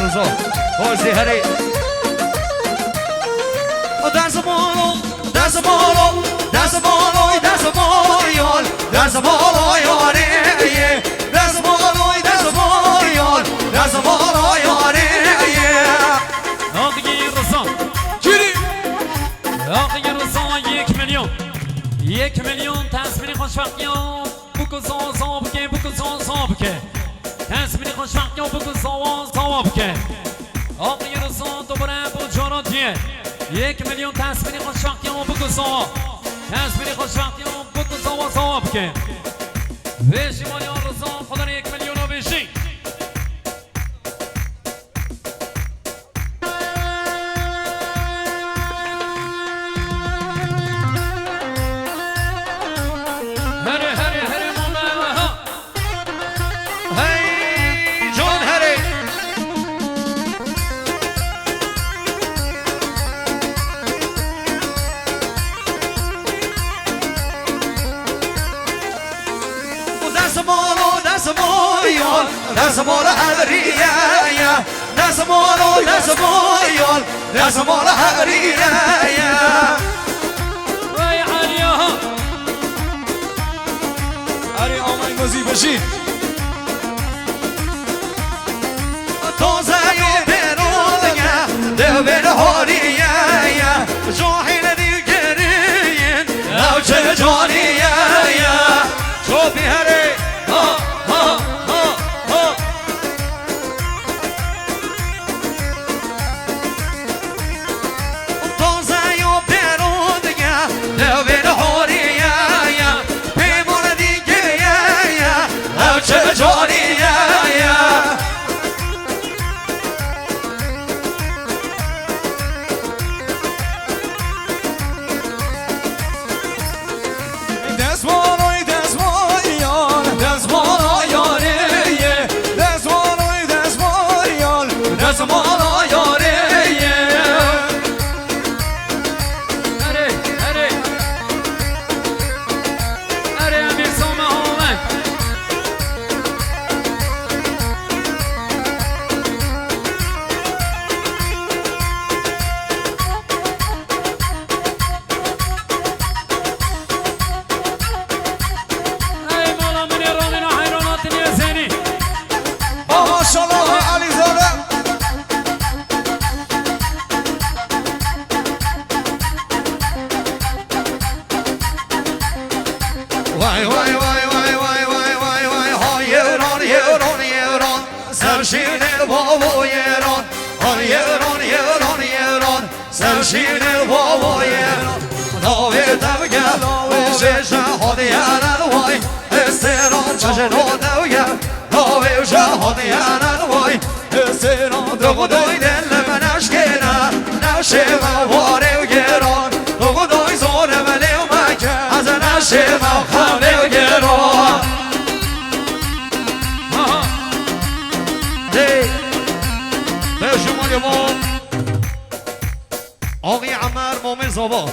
رضا بازی هری دست بالو دست بالو دست بالوی دست بالویال دست بالویاره دست بالوی دست بالویال دست بالویاره آقای رضا چیری آقای رضا 1 میلیون تصمیم خوشبختیان بکن زازا بکن بکن زازا بکن تصمیم خوشبختیان بکن زازا بکن آقای رضا دوباره با جاراتیه 1 میلیون تصمیم خوشبختیان بکن زازا تصمیم خوشبختیان بکن زازا بکن به شمالی رضا خدا 1 میلیون رو بشین نزمال هریه نزمال نزمال نزمال هریه وای علیا هری آمای موزی بشین تازه و بیرون ده بین هاریه جاهل دیگرین او چه جانیه تو بیهری شیر بابایه ناوی دوگه ناوی ششه هادیانه وای استران چشه دوگه ناوی شه هادیانه وای استران دوگه دل منش کنه نشه مواره و گران دوگه زور ولی و مکه از نشه موخانه و گران به شما یه آقای عمر مومن زابا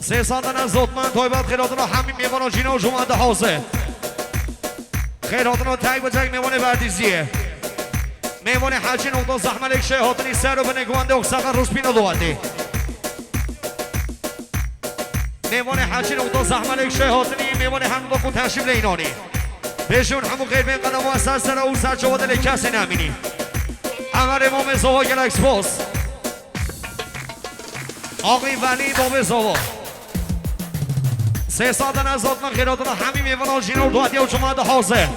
300 از زدمن تایبت خیراتون همین میوان و جینه و جمعه حوزه خیراتون تایی با جای میوان بردیزیه میوان حجی نقطه زحمل اکشه هاتنی سر و به نگوانده اکساقا روسپین و دوانده میوان حجی نقطه زحمل اکشه هاتنی میوان هم دو کن تشریف لینانی بهشون همون خیر بین قدم و اساس سر او سر جواده لکسی نمینی عمر مومن زابا گلکس باز آقای ولی بابه زاوا 300 از آدم خیراتون همین میوان آجینور دوادی و جمعه حاضر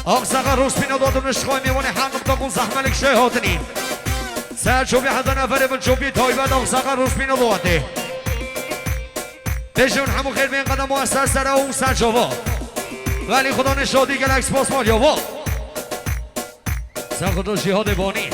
آقساقا روسپین و دادم نشخواه میوان هم نقطه زحملک شهاتنی سر چوبی حدا نفره من چوبی تایبت آقساقا روسپین و دوادی بشون همون خیر بین قدم موثر سر اون سر جوا ولی خدا نشادی گلکس باس مال یاوا سر خدا جهاد بانی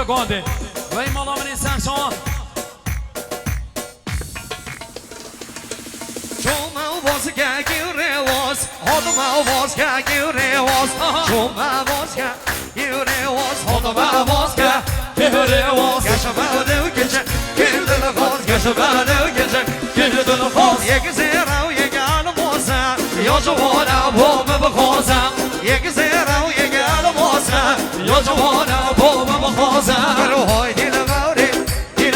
گانده وی مالا من سرشان شما باز که گیره واس هادم باز که گیره واس شما باز که گیره واس هادم باز که گیره واس گشم دو گچه گیردن خواست گشم دو گچه گیردن خواست یک زیرا و یک آلموسا یا جوانا بوم بخوزم یک زیرا و یک آلموسا یا جوانا بوم بخوزم روهای دیل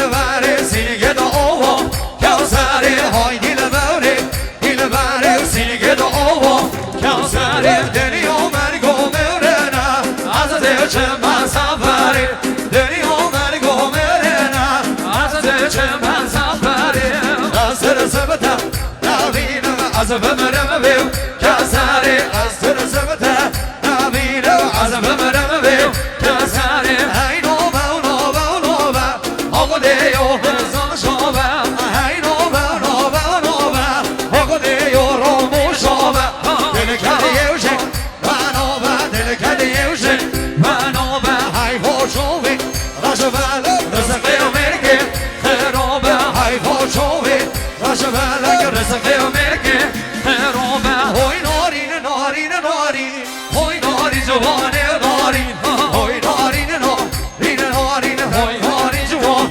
باره سینگه دا اوه کوسره های دیل باره سینگه دا اوه کوسره دلی اومد گمرنه از دلچه من سفره دلی اومد گمرنه از دلچه من سفره از ترسبتا نبینم از بمرم بیو کسره از ترسبتا نبینم از بمرم بیو کسره ای نوبه آقا دیو هرزان شابه ای نوبه آقا دیو رومو شابه دل کدیوشه دل کدیوشه های خوشوی رشبه رزقی امریکه خرابه های خوشوی رشبه رزقی امریکه خرابه های نارین های ناری جوانه نارین های نارین های ناری جوان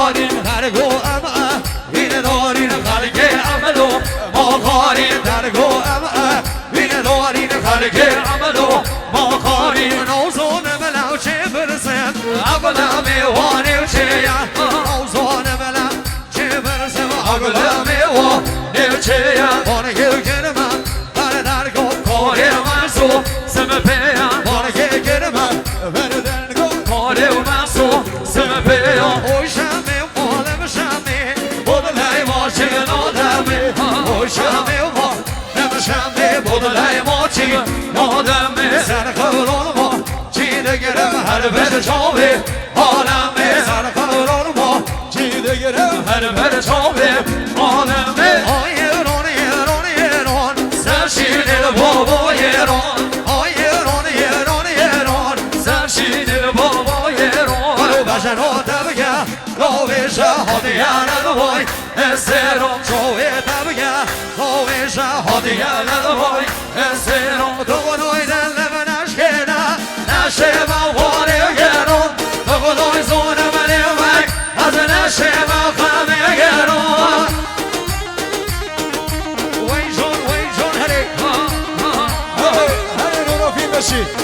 نارین درگو اما این نارین خلقه عملو ما خارین درگو اما این نارین خلقه عملو ما خارین نوزون ملو چه برسن اقلا میوانه و چه یا نوزون ملو چه برسن اقلا میوانه و چه یا بانه گرم بر درگو کاری من سو سم پیا بانه گرم بر درگو کاری من سو سم پیا اوی شمی مالم شمی بودلای ماشی نادمی اوی شمی مالم شمی بودلای ماشی نادمی سر خورون ما چی دگرم هر بر چاوی عالمی سر خورون ما چی دگرم هر بر چاوی عالمی ایران ایران ایران سرشین بابا ایران ایران ایران ایران سرشین بابا ایران بشن و تبگه روی شهادیان دوای استرام شوی تبگه روی شهادیان دوای استرام دوای دل نشکنه نشه مواره گرون دوای زون منی وک از نشه موخمه گرون وی جون هری هری رو فی بشی